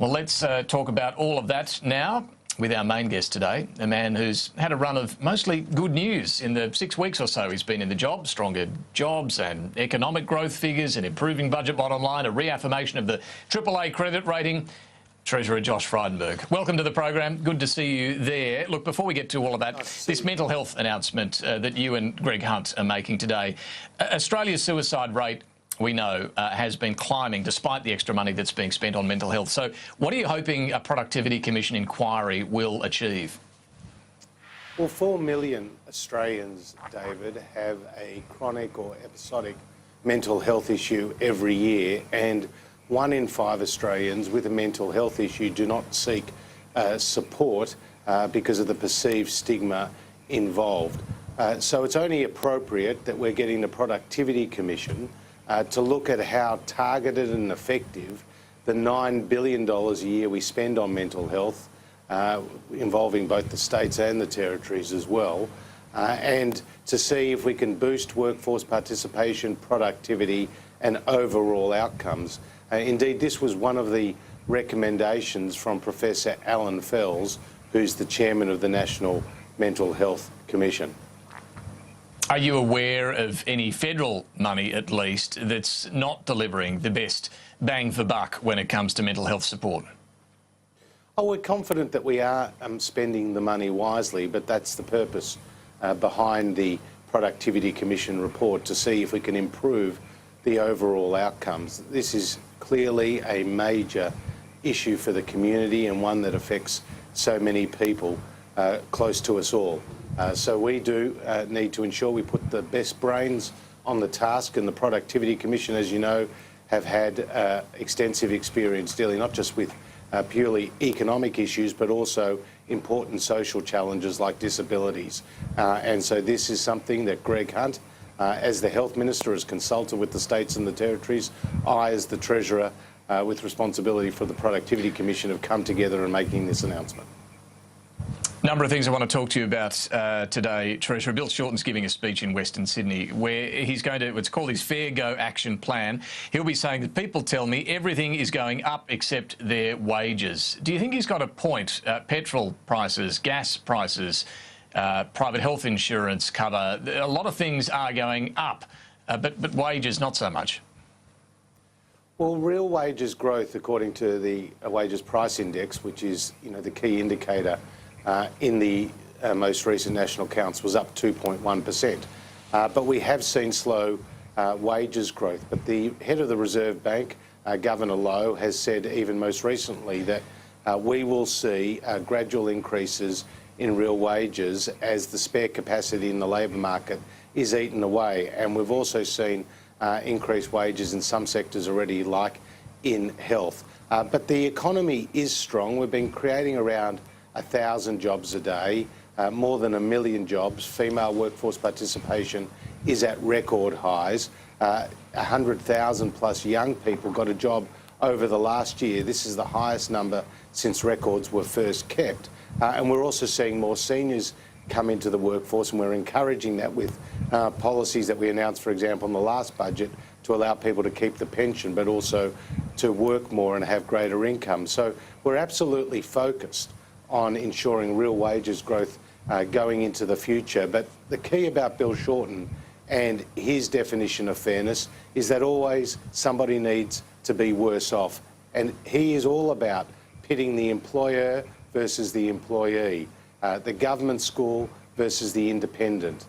Well, let's talk about all of that now with our main guest today, a man who's had a run of mostly good news in the 6 weeks or so he's been in the job. Stronger jobs and economic growth figures, an improving budget bottom line, a reaffirmation of the AAA credit rating. Treasurer Josh Frydenberg, welcome to the program. Good to see you there. Look, before we get to all of that, this mental health announcement that you and Greg Hunt are making today, Australia's suicide rate, we know, has been climbing despite the extra money that's being spent on mental health. So what are you hoping a Productivity Commission inquiry will achieve? Well, 4 million Australians, David, have a chronic or episodic mental health issue every year, and 1 in 5 Australians with a mental health issue do not seek support because of the perceived stigma involved. So it's only appropriate that we're getting the Productivity Commission to look at how targeted and effective the $9 billion a year we spend on mental health, involving both the states and the territories as well, and to see if we can boost workforce participation, productivity and overall outcomes. Indeed, this was one of the recommendations from Professor Alan Fels, who's the chairman of the National Mental Health Commission. Are you aware of any federal money, at least, that's not delivering the best bang for buck when it comes to mental health support? Oh, we're confident that we are spending the money wisely, but that's the purpose behind the Productivity Commission report, to see if we can improve the overall outcomes. This is clearly a major issue for the community and one that affects so many people close to us all. So we do need to ensure we put the best brains on the task, and the Productivity Commission, as you know, have had extensive experience dealing not just with purely economic issues, but also important social challenges like disabilities. And so this is something that Greg Hunt, as the Health Minister, has consulted with the states and the territories. I, as the Treasurer, with responsibility for the Productivity Commission, have come together in making this announcement. Number of things I want to talk to you about today, Treasurer. Bill Shorten's giving a speech in Western Sydney where he's going to, it's called his Fair Go Action Plan. He'll be saying that people tell me everything is going up except their wages. Do you think he's got a point? Petrol prices, gas prices, private health insurance cover, a lot of things are going up, but wages not so much. Well, real wages growth, according to the Wages Price Index, which is, the key indicator in the most recent national counts, was up 2.1%. But we have seen slow wages growth. But the head of the Reserve Bank, Governor Lowe, has said even most recently that we will see gradual increases in real wages as the spare capacity in the labour market is eaten away. And we've also seen increased wages in some sectors already, like in health. But the economy is strong. We've been creating around 1,000 jobs a day, more than 1 million jobs. Female workforce participation is at record highs. 100,000 plus young people got a job over the last year. This is the highest number since records were first kept. And we're also seeing more seniors come into the workforce, and we're encouraging that with policies that we announced, for example, in the last budget, to allow people to keep the pension, but also to work more and have greater income. So we're absolutely focused on ensuring real wages growth going into the future. But the key about Bill Shorten and his definition of fairness is that always somebody needs to be worse off. And he is all about pitting the employer versus the employee, the government school versus the independent,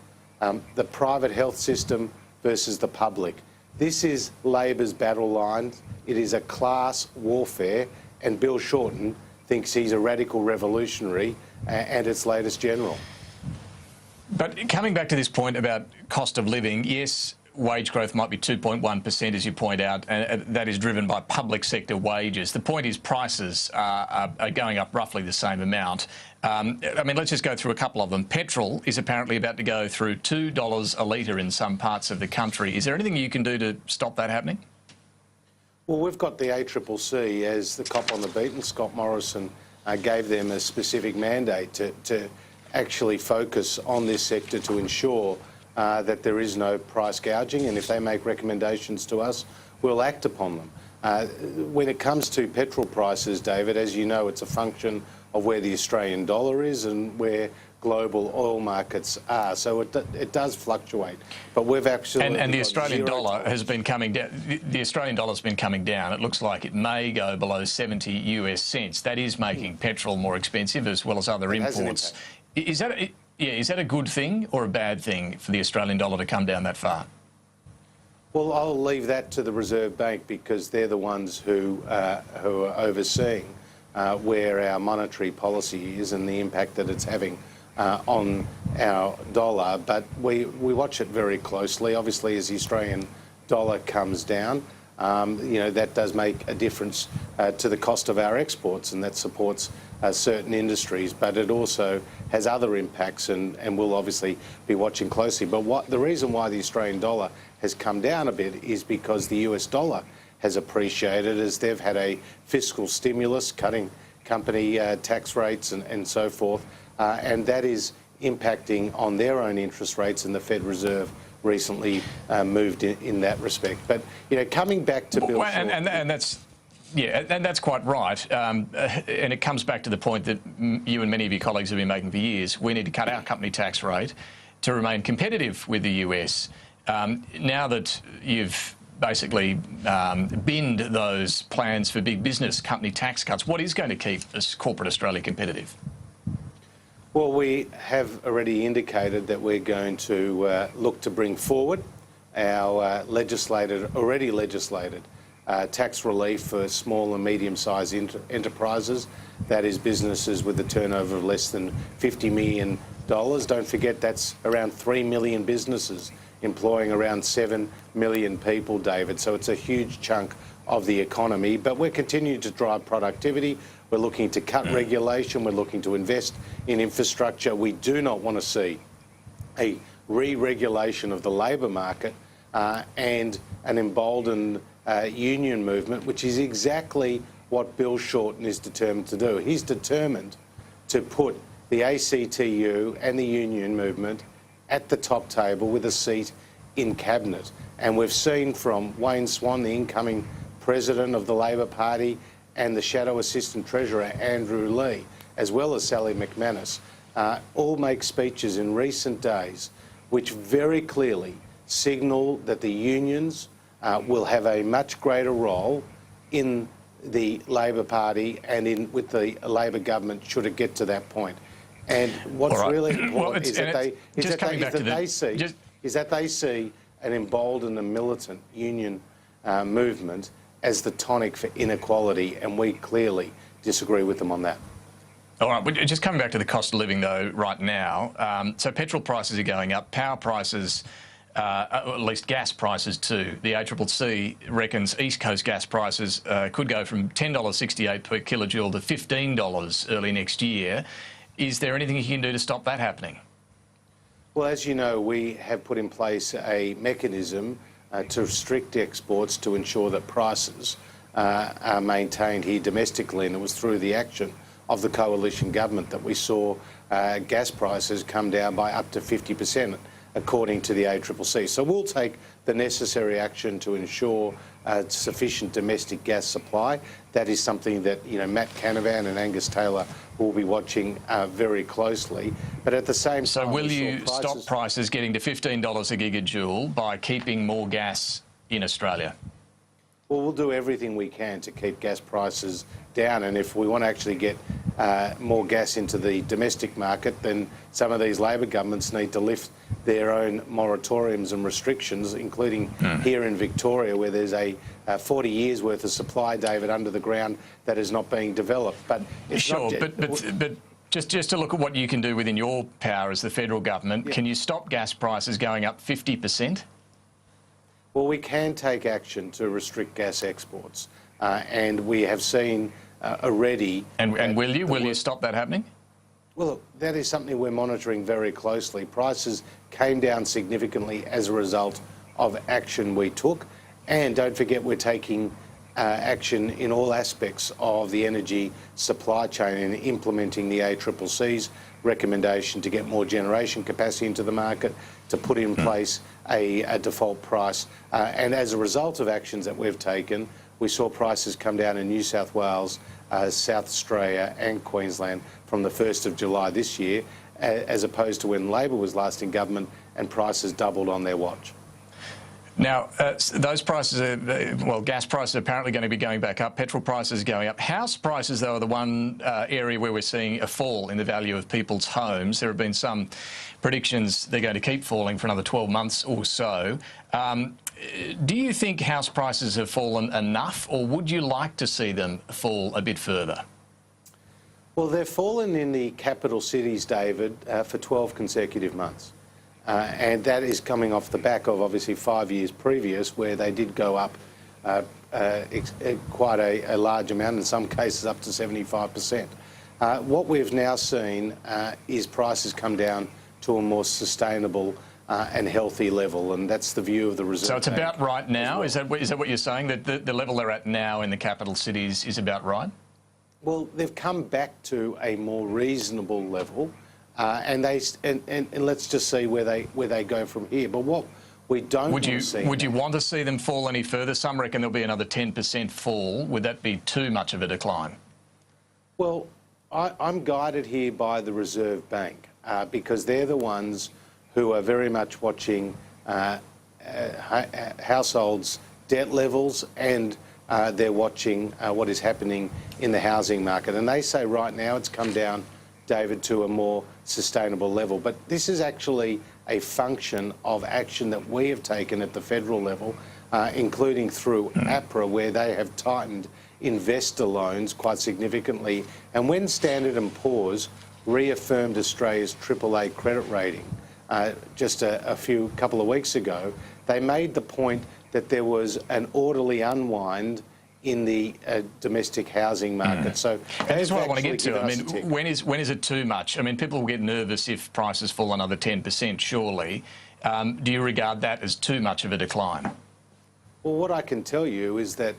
the private health system versus the public. This is Labor's battle line. It is a class warfare, and Bill Shorten thinks he's a radical revolutionary and its latest general. But coming back to this point about cost of living, yes, wage growth might be 2.1%, as you point out, and that is driven by public sector wages. The point is prices are going up roughly the same amount. I mean, let's just go through a couple of them. Petrol is apparently about to go through $2 a litre in some parts of the country. Is there anything you can do to stop that happening? Well, we've got the ACCC as the cop on the beat, and Scott Morrison gave them a specific mandate to actually focus on this sector to ensure that there is no price gouging, and if they make recommendations to us, we'll act upon them. When it comes to petrol prices, David, as you know, it's a function of where the Australian dollar is and where global oil markets are. So it does fluctuate. But we've actually... And the Australian dollar has been coming down. The Australian dollar's been coming down. It looks like it may go below 70 US cents. That is making petrol more expensive as well as other imports. Is that a good thing or a bad thing for the Australian dollar to come down that far? Well, I'll leave that to the Reserve Bank because they're the ones who are overseeing where our monetary policy is and the impact that it's having on our dollar. But we watch it very closely. Obviously, as the Australian dollar comes down, that does make a difference to the cost of our exports, and that supports certain industries. But it also has other impacts, and we'll obviously be watching closely. But the reason why the Australian dollar has come down a bit is because the US dollar has appreciated as they've had a fiscal stimulus, cutting company tax rates and so forth, and that is impacting on their own interest rates, and the Fed Reserve recently moved in that respect. But coming back to Bill Short, and that's quite right. And it comes back to the point that you and many of your colleagues have been making for years. We need to cut our company tax rate to remain competitive with the US. Now that you've basically binned those plans for big business company tax cuts, what is going to keep corporate Australia competitive? Well, we have already indicated that we're going to look to bring forward our already legislated tax relief for small and medium-sized enterprises. That is businesses with a turnover of less than $50 million. Don't forget that's around 3 million businesses employing around 7 million people, David. So it's a huge chunk of the economy. But we're continuing to drive productivity. We're looking to cut regulation. We're looking to invest in infrastructure. We do not want to see a re-regulation of the labour market and an emboldened union movement, which is exactly what Bill Shorten is determined to do. He's determined to put the ACTU and the union movement at the top table with a seat in cabinet. And we've seen from Wayne Swan, the incoming president of the Labor Party, and the Shadow Assistant Treasurer, Andrew Lee, as well as Sally McManus, all make speeches in recent days which very clearly signal that the unions will have a much greater role in the Labor Party and with the Labor government should it get to that point. And what's really important is that they see an emboldened and militant union movement as the tonic for inequality, and we clearly disagree with them on that. All right, just coming back to the cost of living though right now, so petrol prices are going up, power prices, at least gas prices too. The ACCC reckons East Coast gas prices could go from $10.68 per kilojoule to $15 early next year. Is there anything you can do to stop that happening? Well, as you know, we have put in place a mechanism to restrict exports to ensure that prices are maintained here domestically, and it was through the action of the coalition government that we saw gas prices come down by up to 50%, according to the ACCC. So we'll take the necessary action to ensure sufficient domestic gas supply. That is something that Matt Canavan and Angus Taylor will be watching very closely. But at the same time, so will you stop prices getting to $15 a gigajoule by keeping more gas in Australia? Well, we'll do everything we can to keep gas prices down, and if we want to actually get more gas into the domestic market, then some of these Labor governments need to lift their own moratoriums and restrictions, including here in Victoria, where there's a 40 years worth of supply, David, under the ground that is not being developed. But it's but just to look at what you can do within your power as the federal government, can you stop gas prices going up 50%? Well, we can take action to restrict gas exports, and we have seen already. And will you stop that happening? Well, look, that is something we're monitoring very closely. Prices came down significantly as a result of action we took, and don't forget we're taking action in all aspects of the energy supply chain and implementing the ACCC's recommendation to get more generation capacity into the market, to put in place a default price. And as a result of actions that we've taken, we saw prices come down in New South Wales, South Australia and Queensland from the 1st of July this year, as opposed to when Labor was last in government and prices doubled on their watch. Now, those prices are, well, gas prices are apparently going to be going back up, petrol prices are going up. House prices, though, are the one area where we're seeing a fall in the value of people's homes. There have been some predictions they're going to keep falling for another 12 months or so. Do you think house prices have fallen enough, or would you like to see them fall a bit further? Well, they've fallen in the capital cities, David, for 12 consecutive months. And that is coming off the back of, obviously, 5 years previous, where they did go up quite a large amount, in some cases up to 75%. What we've now seen is prices come down to a more sustainable and healthy level, and that's the view of the Reserve Bank. So it's about right now? Well. Is that what you're saying, that the level they're at now in the capital cities is about right? Well, they've come back to a more reasonable level. And let's just see where they go from here. But what we don't want to see... Would you want to see them fall any further? Some reckon there'll be another 10% fall. Would that be too much of a decline? Well, I'm guided here by the Reserve Bank because they're the ones who are very much watching households' debt levels, and they're watching what is happening in the housing market. And they say right now it's come down, David, to a more sustainable level. But this is actually a function of action that we have taken at the federal level, including through APRA, where they have tightened investor loans quite significantly. And when Standard & Poor's reaffirmed Australia's AAA credit rating just a couple of weeks ago, they made the point that there was an orderly unwind in the domestic housing market. So that is what I want to get to. I mean, when is it too much? I mean, people will get nervous if prices fall another 10%, surely. Do you regard that as too much of a decline? Well, what I can tell you is that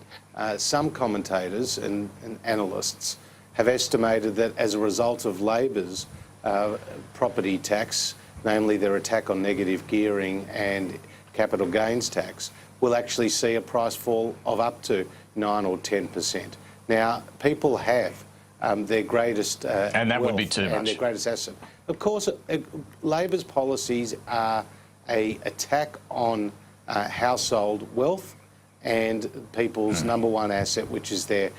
some commentators and analysts have estimated that as a result of Labor's property tax, namely their attack on negative gearing and capital gains tax, we'll actually see a price fall of up to 9 or 10%. Now, people have their greatest and that would be too much. And their greatest asset. Of course, Labor's policies are an attack on household wealth and people's number one asset, which is their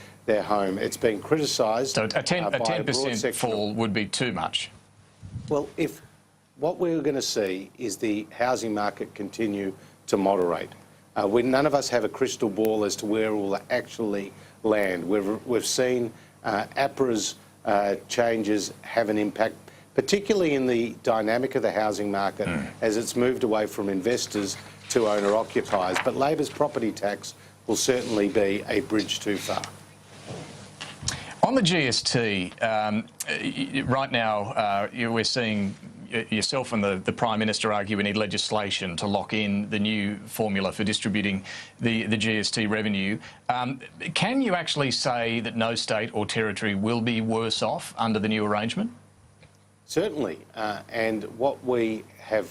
home. It's been criticised. So a 10% fall would be too much. Well, if what we're going to see is the housing market continue to moderate. None of us have a crystal ball as to where it will actually land. We've seen APRA's changes have an impact, particularly in the dynamic of the housing market as it's moved away from investors to owner-occupiers. But Labor's property tax will certainly be a bridge too far. On the GST, right now we're seeing yourself and the Prime Minister argue we need legislation to lock in the new formula for distributing the GST revenue. Can you actually say that no state or territory will be worse off under the new arrangement? Certainly. And what we have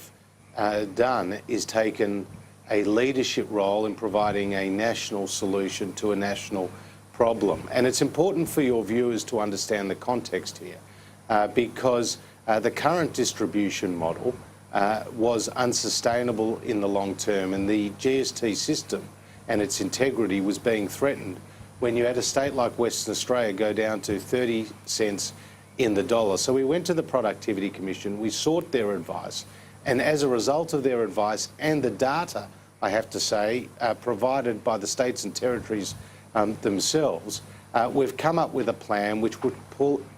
done is taken a leadership role in providing a national solution to a national problem. And it's important for your viewers to understand the context here because the current distribution model was unsustainable in the long term, and the GST system and its integrity was being threatened when you had a state like Western Australia go down to 30 cents in the dollar. So we went to the Productivity Commission, we sought their advice, and as a result of their advice and the data, I have to say, provided by the states and territories themselves, we've come up with a plan which would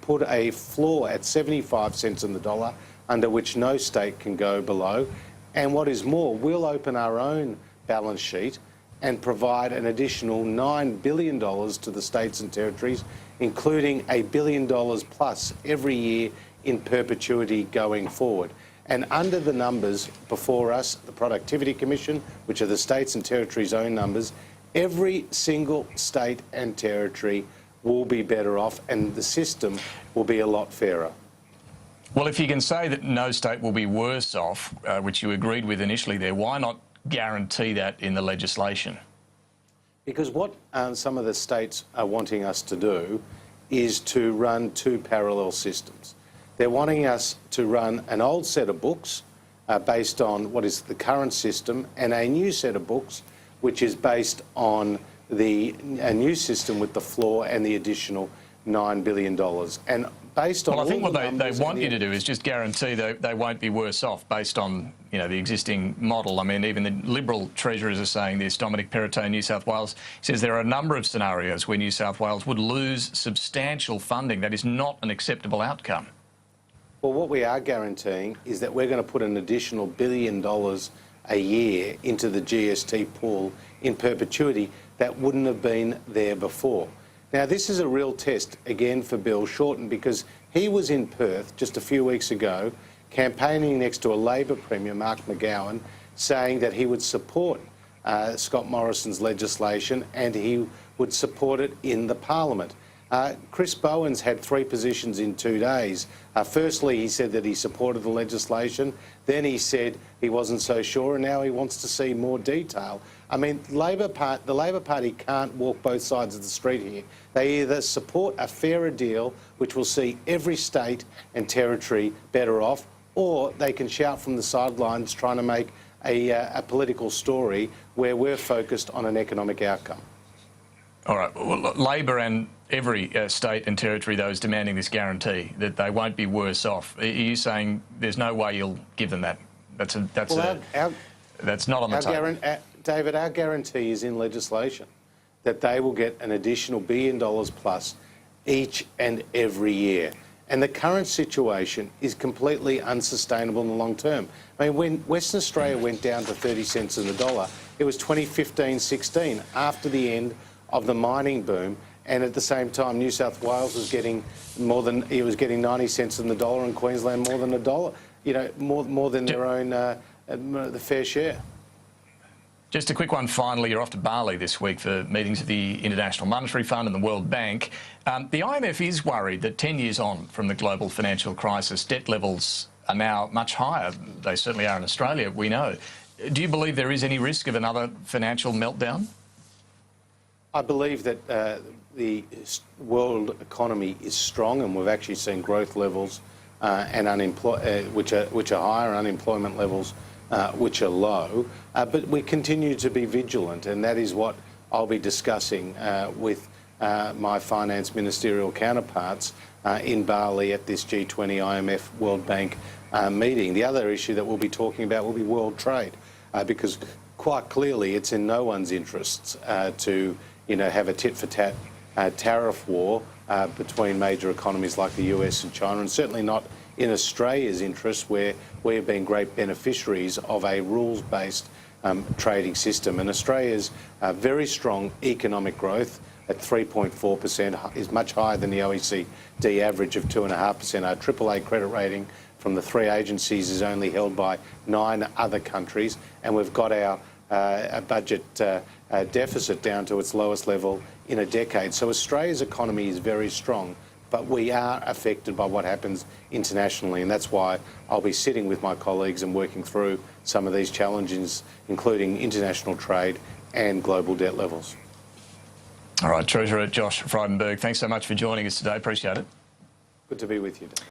put a floor at 75 cents in the dollar, under which no state can go below. And what is more, we'll open our own balance sheet and provide an additional $9 billion to the states and territories, including $1 billion plus every year in perpetuity going forward. And under the numbers before us, the Productivity Commission, which are the states and territories' own numbers, every single state and territory will be better off, and the system will be a lot fairer. Well, if you can say that no state will be worse off, which you agreed with initially there, why not guarantee that in the legislation? Because what some of the states are wanting us to do is to run two parallel systems. They're wanting us to run an old set of books based on what is the current system, and a new set of books which is based on a new system with the floor and the additional $9 billion. And based on I think all what they want you to do the is just guarantee they won't be worse off based on, you know, the existing model. I mean, even the Liberal treasurers are saying this. Dominic Perrottet, New South Wales, says there are a number of scenarios where New South Wales would lose substantial funding. That is not an acceptable outcome. Well, what we are guaranteeing is that we're going to put an additional $1 billion a year into the GST pool in perpetuity that wouldn't have been there before. Now, this is a real test, again, for Bill Shorten, because he was in Perth just a few weeks ago campaigning next to a Labor Premier, Mark McGowan, saying that he would support Scott Morrison's legislation and he would support it in the Parliament. Chris Bowen's had 3 positions in 2 days. Firstly, he said that he supported the legislation. Then he said he wasn't so sure, and now he wants to see more detail. I mean, the Labor Party can't walk both sides of the street here. They either support a fairer deal, which will see every state and territory better off, or they can shout from the sidelines trying to make a political story where we're focused on an economic outcome. All right. Well, Labor and every state and territory, though, is demanding this guarantee that they won't be worse off. Are you saying there's no way you'll give them that? That's not on the table. David, our guarantee is in legislation that they will get an additional $1 billion plus each and every year. And the current situation is completely unsustainable in the long term. I mean, when Western Australia went down to 30 cents in the dollar, it was 2015-16, after the end of the mining boom, and at the same time New South Wales was getting it was getting 90 cents in the dollar, and Queensland more than $1, you know, more than their own the fair share. Just a quick one finally. You're off to Bali this week for meetings of the International Monetary Fund and the World Bank. The IMF is worried that 10 years on from the global financial crisis, debt levels are now much higher. They certainly are in Australia, we know. Do you believe there is any risk of another financial meltdown? I believe that the world economy is strong, and we've actually seen growth levels which are higher, unemployment levels which are low. But we continue to be vigilant, and that is what I'll be discussing with my finance ministerial counterparts in Bali at this G20 IMF World Bank meeting. The other issue that we'll be talking about will be world trade, because quite clearly it's in no one's interests to have a tit-for-tat tariff war between major economies like the US and China, and certainly not in Australia's interest, where we have been great beneficiaries of a rules-based trading system. And Australia's very strong economic growth at 3.4% is much higher than the OECD average of 2.5%. Our AAA credit rating from the 3 agencies is only held by 9 other countries, and we've got our budget deficit down to its lowest level in a decade. So Australia's economy is very strong, but we are affected by what happens internationally, and that's why I'll be sitting with my colleagues and working through some of these challenges, including international trade and global debt levels. All right, Treasurer Josh Frydenberg, thanks so much for joining us today. Appreciate it. Good to be with you, Dave.